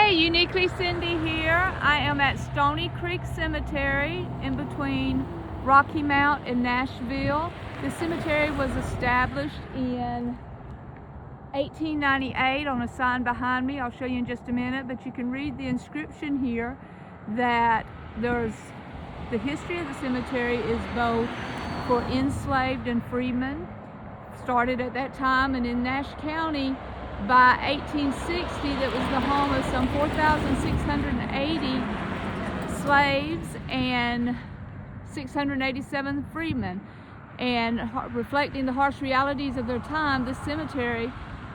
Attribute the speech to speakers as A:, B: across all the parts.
A: Hey, Uniquely Cindy here. I am at Stony Creek Cemetery in between Rocky Mount and Nashville. The cemetery was established in 1898 on a sign behind me. I'll show you in just a minute, but you can read the inscription here that the history of the cemetery is both for enslaved and freemen. Started at that time, and in Nash County by 1860 that was the home of some 4,680 slaves and 687 freemen. And reflecting the harsh realities of their time, this cemetery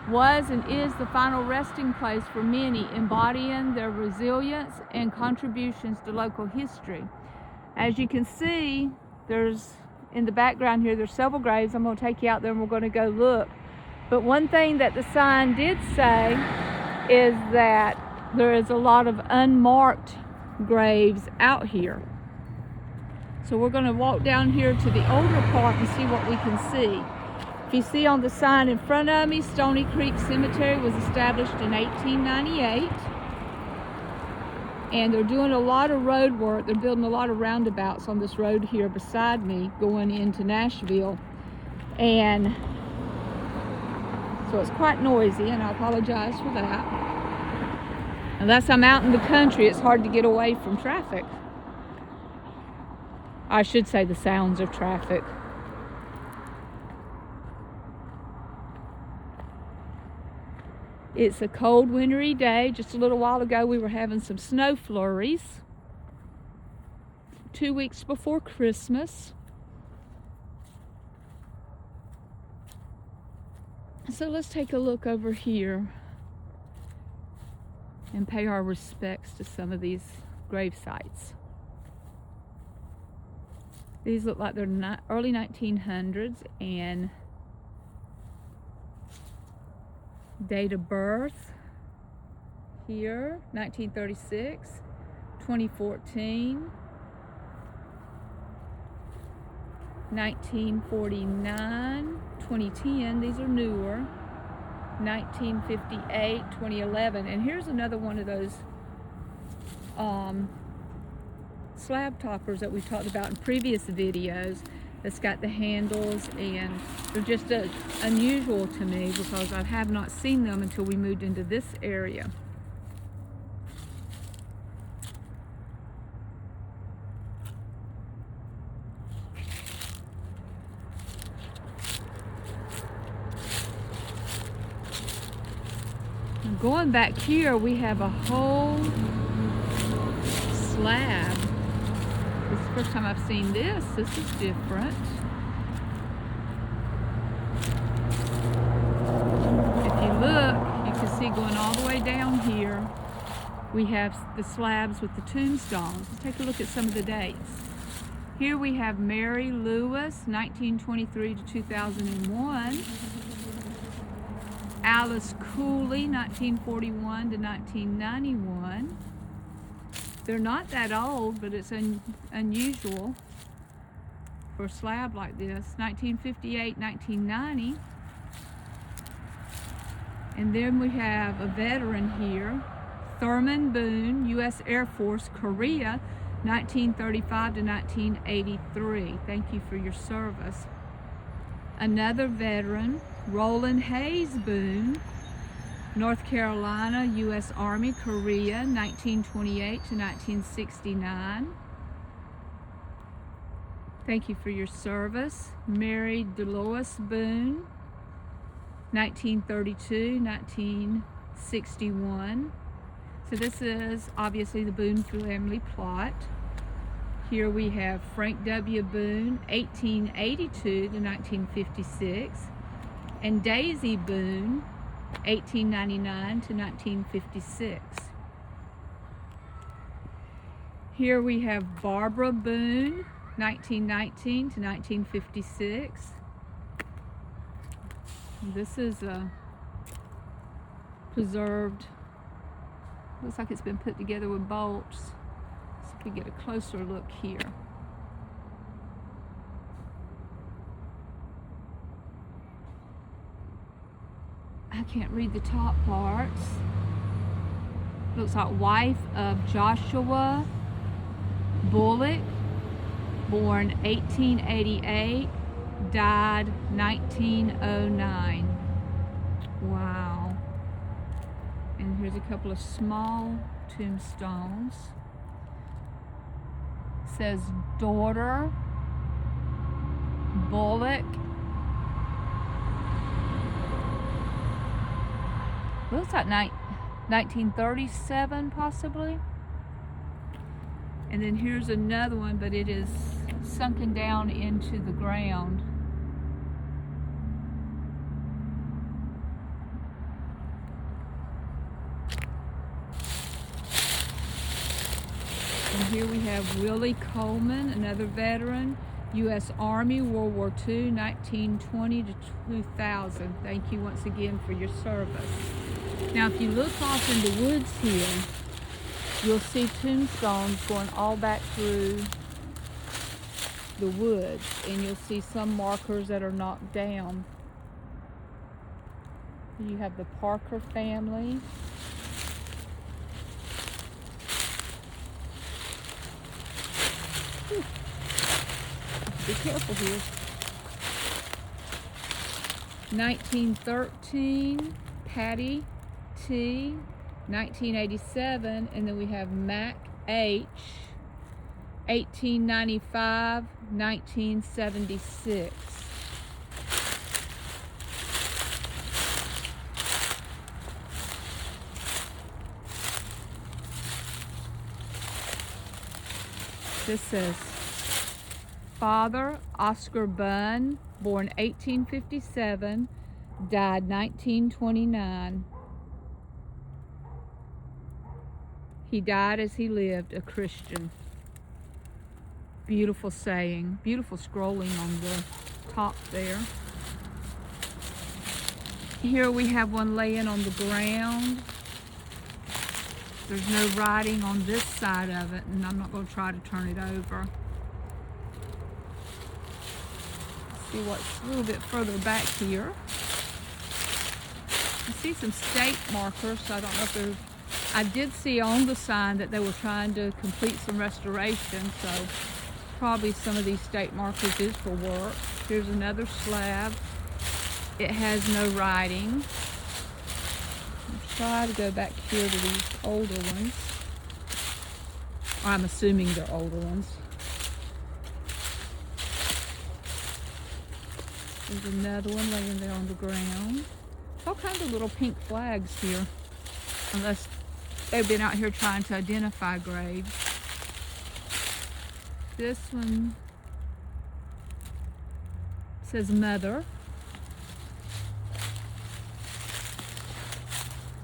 A: was and is the final resting place for many, embodying their resilience and contributions to local history. As you can see, there's in the background here, there's several graves. I'm going to take you out there and we're going to go look. But one thing that the sign did say is that there is a lot of unmarked graves out here. So we're going to walk down here to the older part and see what we can see. If you see on the sign in front of me, Stony Creek Cemetery was established in 1898. And they're doing a lot of road work. They're building a lot of roundabouts on this road here beside me going into Nashville. And so it's quite noisy, and I apologize for that. Unless I'm out in the country, it's hard to get away from traffic. I should say the sounds of traffic. It's a cold, wintry day. Just a little while ago, we were having some snow flurries. 2 weeks before Christmas. So let's take a look over here and pay our respects to some of these grave sites. These look like they're early 1900s, and date of birth here, 1936, 2014, 1949, 2010, these are newer, 1958, 2011, and here's another one of those slab toppers that we've talked about in previous videos that's got the handles, and they're just unusual to me because I have not seen them until we moved into this area. Going back here, we have a whole slab. This is the first time I've seen this. This is different. If you look, you can see going all the way down here, we have the slabs with the tombstones. Let's take a look at some of the dates. Here we have Mary Lewis, 1923 to 2001. Alice Cooley, 1941 to 1991. They're not that old, but it's unusual for a slab like this. 1958, 1990. And then we have a veteran here, Thurman Boone, U.S. Air Force, Korea, 1935 to 1983. Thank you for your service. Another veteran, Roland Hayes Boone, North Carolina, U.S. Army, Korea, 1928 to 1969. Thank you for your service. Mary DeLois Boone, 1932, 1961. So this is obviously the Boone family plot. Here we have Frank W. Boone, 1882 to 1956, and Daisy Boone, 1899 to 1956. Here we have Barbara Boone, 1919 to 1956. This is a preserved, looks like it's been put together with bolts. So we can get a closer look here. I can't read the top parts. looks like wife of Joshua Bullock, born 1888, died 1909. Wow. And here's a couple of small tombstones. It says daughter Bullock. Looks like 1937 possibly. And then here's another one, but it is sunken down into the ground. And here we have Willie Coleman, another veteran, U.S. Army, World War II, 1920 to 2000. Thank you once again for your service. Now, if you look off in the woods here, you'll see tombstones going all back through the woods, and you'll see some markers that are knocked down. You have the Parker family. Whew. Be careful here. 1913, Patty T. 1987, and then we have Mac H. 1895, 1976. This says Father Oscar Bunn, born 1857, died 1929. He died as he lived, a Christian. Beautiful saying, beautiful scrolling on the top there. Here we have one laying on the ground. There's no writing on this side of it, and I'm not going to try to turn it over. Let's see what's a little bit further back here. I see some stake markers, so I don't know if they're... I did see on the sign that they were trying to complete some restoration, so probably some of these stake markers is for work. Here's another slab. It has no writing. I'll try to go back here to these older ones. I'm assuming they're older ones. There's another one laying there on the ground. All kinds of little pink flags here, unless they've been out here trying to identify graves. This one says Mother.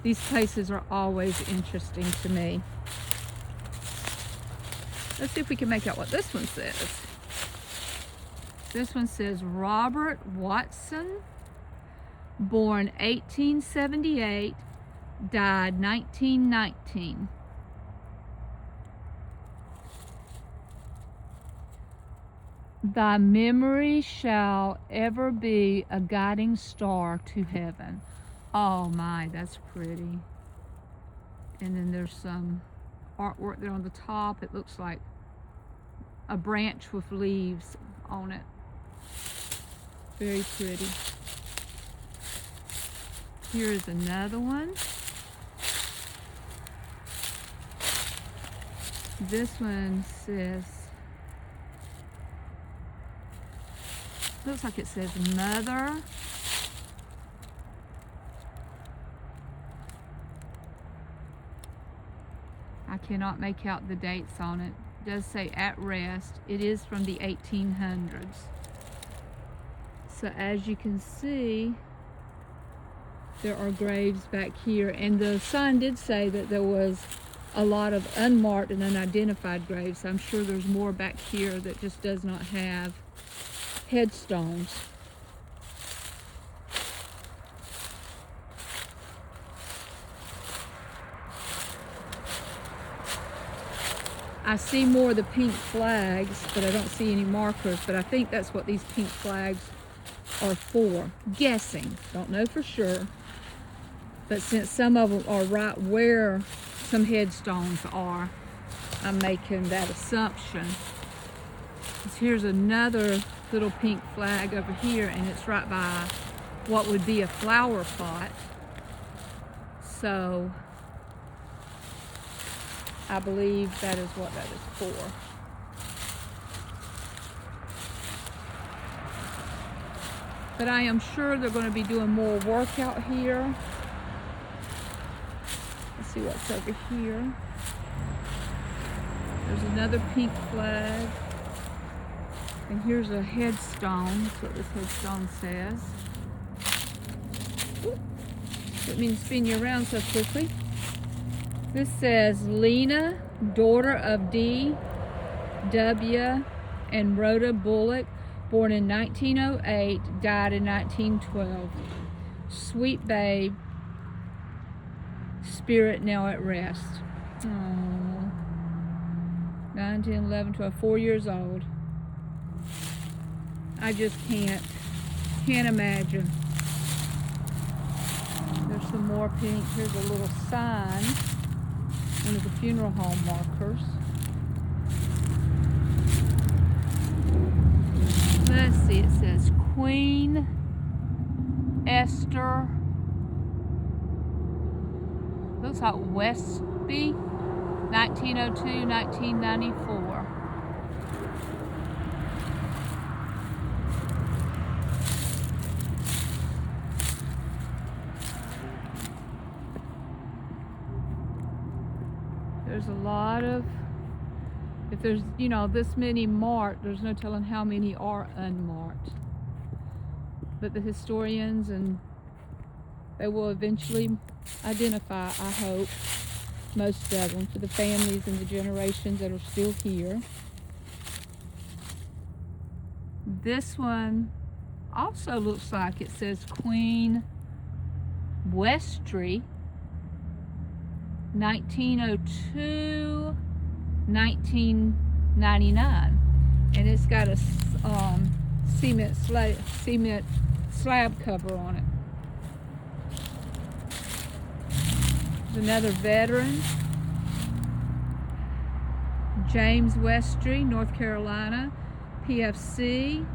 A: These places are always interesting to me. Let's see if we can make out what this one says. This one says Robert Watson, born 1878, died 1919. Thy memory shall ever be a guiding star to heaven. Oh my, that's pretty. And then there's some artwork there on the top. It looks like a branch with leaves on it. Very pretty. Here is another one. This one says, looks like it says Mother. I cannot make out the dates on it. It does say at rest. It is from the 1800s. So as you can see, there are graves back here, and the sign did say that there was a lot of unmarked and unidentified graves. I'm sure there's more back here that just does not have headstones. I see more of the pink flags, but I don't see any markers, but I think that's what these pink flags are for. Guessing, don't know for sure. But since some of them are right where some headstones are. I'm making that assumption. Here's another little pink flag over here, and it's right by what would be a flower pot. So I believe that is what that is for. But I am sure they're going to be doing more work out here. Let's see what's over here. There's another pink flag. And here's a headstone. That's what this headstone says. Didn't mean to spin you around so quickly. This says Lena, daughter of D. W. and Rhoda Bullock, born in 1908, died in 1912. Sweet babe, spirit now at rest. Aww. 9, 10, 11, 12, 4 years old. I just can't imagine. There's some more pink. Here's a little sign. One of the funeral home markers. Let's see, it says Queen Esther. Looks like Westby, 1902, 1994. There's a lot of, if there's, you know, this many marked, there's no telling how many are unmarked. But the historians, and they will eventually identify, I hope, most of them for the families and the generations that are still here. This one also looks like it says Queen Westry, 1902, 1999, and it's got a cement slab cover on it. There's another veteran, James Westry, North Carolina, PFC,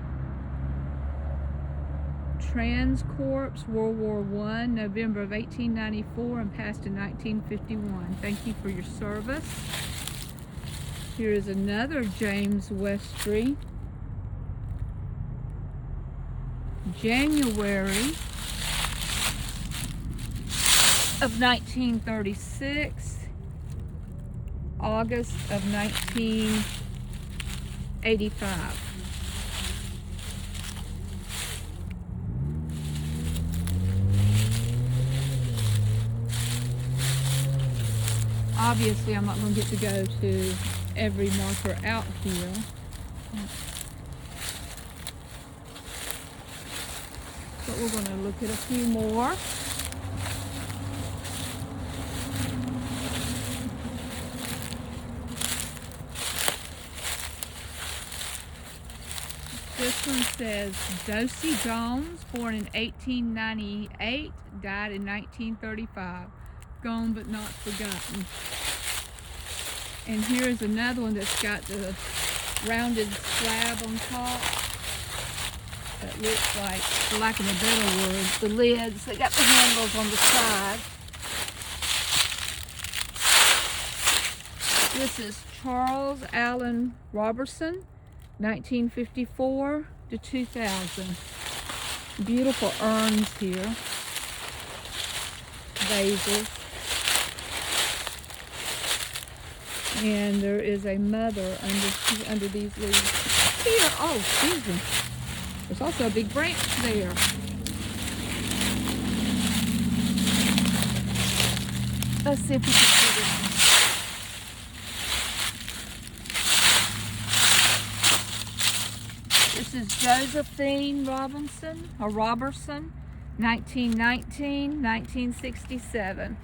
A: Transcorps, World War I, November of 1894, and passed in 1951. Thank you for your service. Here is another James Westry, January of 1936, August of 1985. Obviously, I'm not going to get to go to every marker out here. But we're going to look at a few more. This one says Josie Jones, born in 1898, died in 1935. Gone but not forgotten. And here's another one that's got the rounded slab on top. That looks like, for lack of a better word, the lids. They got the handles on the side. This is Charles Allen Robertson, 1954 to 2000. Beautiful urns here. Vases. And there is a mother under these leaves. Here, oh, excuse me. There's also a big branch there. Let's see if we can do this. This is Josephine Robertson, 1919, 1967.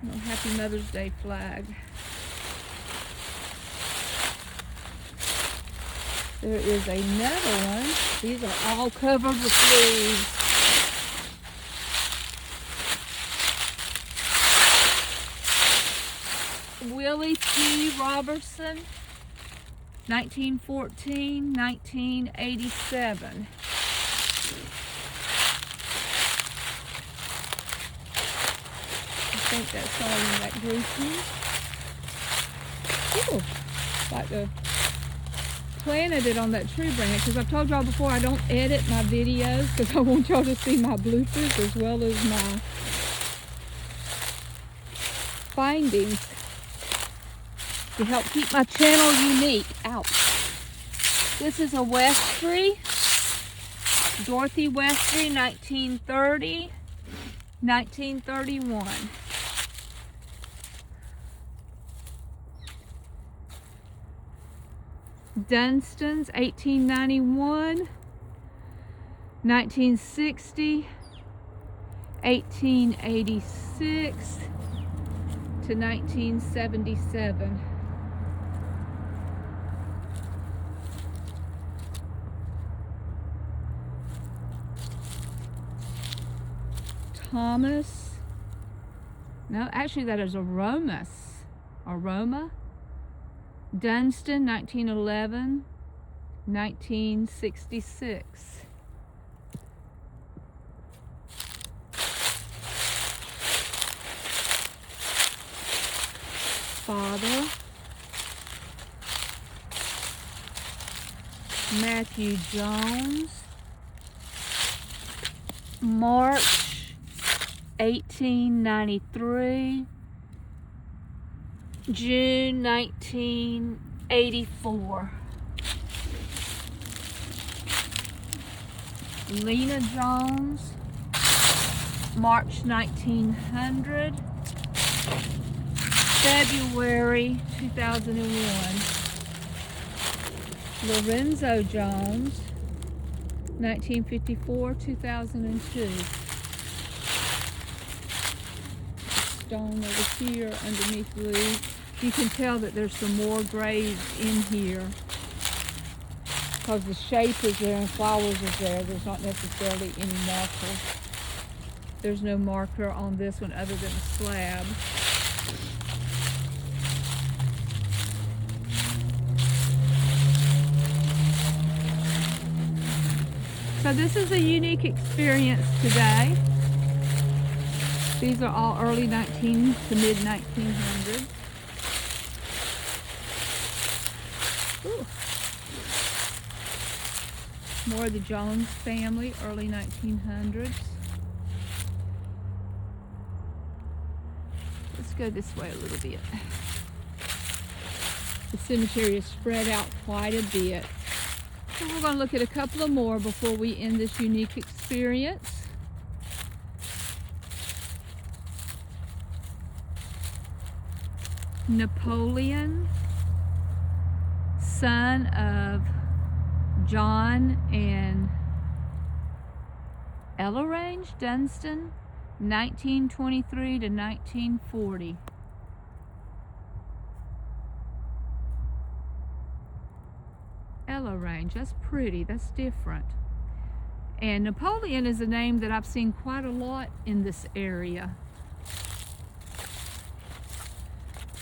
A: Oh, Happy Mother's Day flag. There is another one. These are all covered with leaves. Willie P. Robertson, 1914, 1987. I think that's all in that grouping. Ooh, like the planted it on that tree branch, because I've told y'all before I don't edit my videos because I want y'all to see my bloopers as well as my findings to help keep my channel unique. Ouch. This is a Westry, Dorothy Westry, 1930, 1931. Dunstan's, 1891, 1960, 1886 to 1977. Thomas, no, actually that is Aroma. Dunstan, 1911, 1966. Father, Matthew Jones, March 1893, June 1984. Lena Jones, March 1900, February 2001. Lorenzo Jones, 1954, 2002. Stone over here underneath Lee. You can tell that there's some more graves in here because the shape is there and flowers is there. There's not necessarily any marker. There's no marker on this one other than a slab. So this is a unique experience today. These are all early 19 to mid 1900s. Ooh. More of the Jones family, early 1900s. Let's go this way a little bit. The cemetery is spread out quite a bit. So we're going to look at a couple of more before we end this unique experience. Napoleon, son of John and Ellerange Dunstan, 1923 to 1940. Ellerange, that's pretty, that's different. And Napoleon is a name that I've seen quite a lot in this area.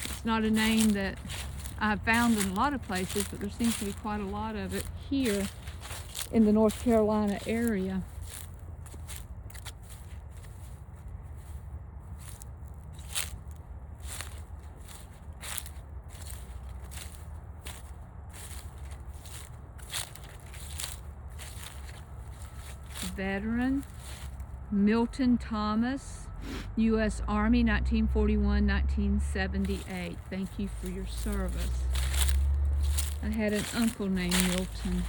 A: It's not a name that I've found in a lot of places, but there seems to be quite a lot of it here in the North Carolina area. Veteran, Milton Thomas, U.S. Army, 1941-1978. Thank you for your service. I had an uncle named Milton.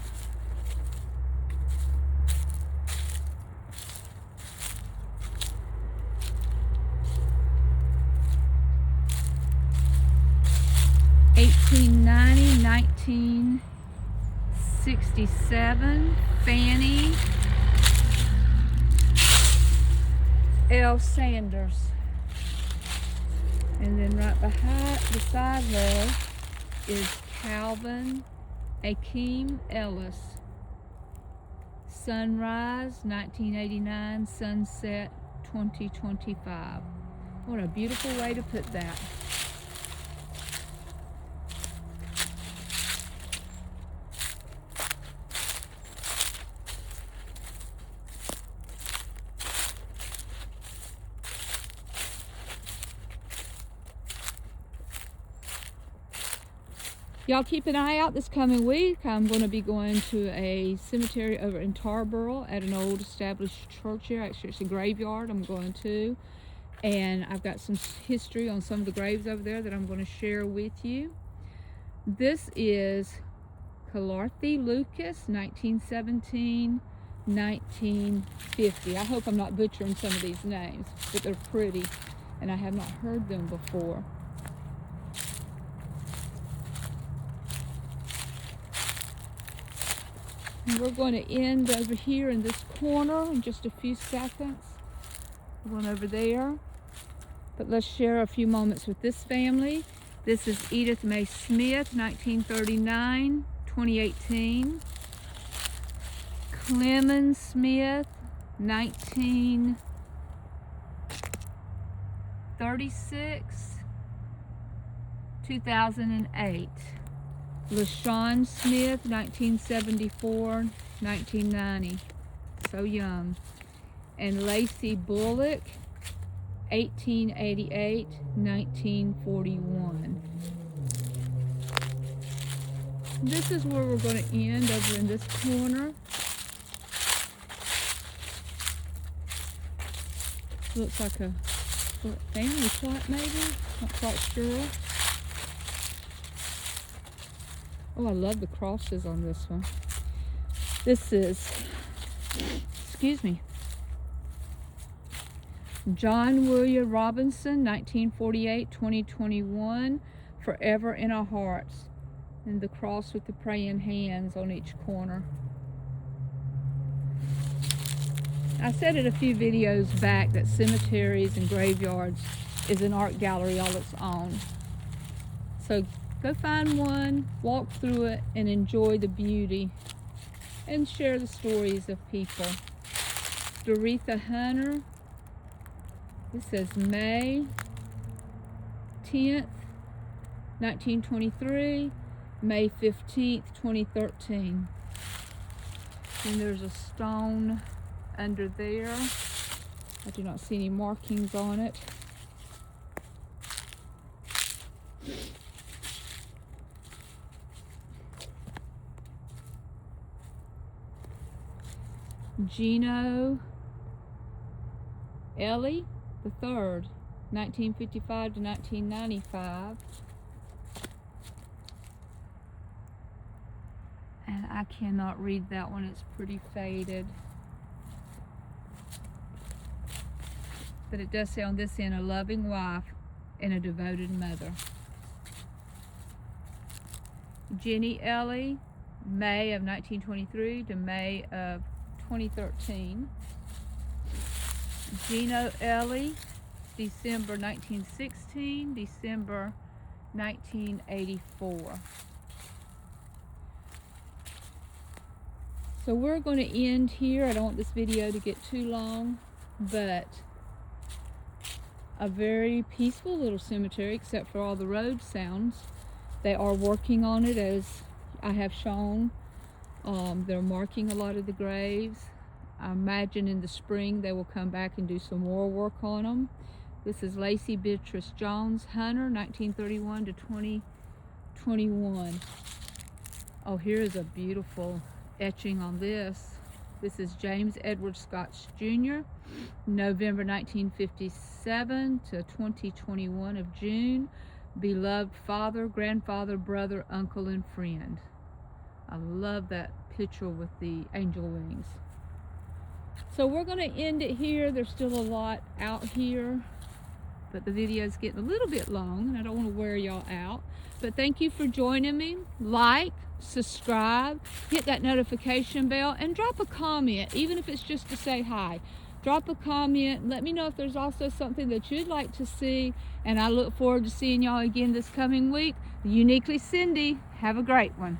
A: $1890-1967, Fanny L. Sanders. And then right beside her is Calvin Akeem Ellis. Sunrise 1989, sunset 2025. What a beautiful way to put that. Y'all keep an eye out this coming week. I'm going to be going to a cemetery over in Tarboro at an old established church here. Actually, it's a graveyard I'm going to. And I've got some history on some of the graves over there that I'm going to share with you. This is Calarthy Lucas, 1917, 1950. I hope I'm not butchering some of these names, but they're pretty, and I have not heard them before. And we're going to end over here in this corner in just a few seconds. One over there. But let's share a few moments with this family. This is Edith Mae Smith, 1939, 2018. Clemens Smith, 1936, 2008. LaShawn Smith, 1974, 1990. So young. And Lacey Bullock, 1888, 1941. This is where we're going to end, over in this corner. Looks like a family plot, maybe? Not quite sure. Oh, I love the crosses on this one. This is, excuse me, John William Robinson, 1948-2021, Forever in Our Hearts. And the cross with the praying hands on each corner. I said in a few videos back that cemeteries and graveyards is an art gallery all its own. So go find one, walk through it, and enjoy the beauty and share the stories of people. Doretha Hunter. This says May 10th, 1923, May 15th, 2013. And there's a stone under there. I do not see any markings on it. Gino Ellie the third, 1955 to 1995. And I cannot read that one, it's pretty faded. But it does say on this end, a loving wife and a devoted mother. Jenny Ellie, May of 1923 to May of 2013. Gino Ellie, December 1916, December 1984. So we're going to end here. I don't want this video to get too long, but a very peaceful little cemetery except for all the road sounds. They are working on it, as I have shown. They're marking a lot of the graves. I imagine in the spring they will come back and do some more work on them. This is Lacey Beatrice Jones Hunter, 1931 to 2021. Oh, here is a beautiful etching on this. This is James Edward Scotts Jr., November 1957 to 2021 of June. Beloved father, grandfather, brother, uncle, and friend. I love that picture with the angel wings. So we're going to end it here. There's still a lot out here, but the video is getting a little bit long and I don't want to wear y'all out. But thank you for joining me. Like, subscribe, hit that notification bell, and drop a comment, even if it's just to say hi. Drop a comment. Let me know if there's also something that you'd like to see, and I look forward to seeing y'all again this coming week. Uniquely Cindy. Have a great one.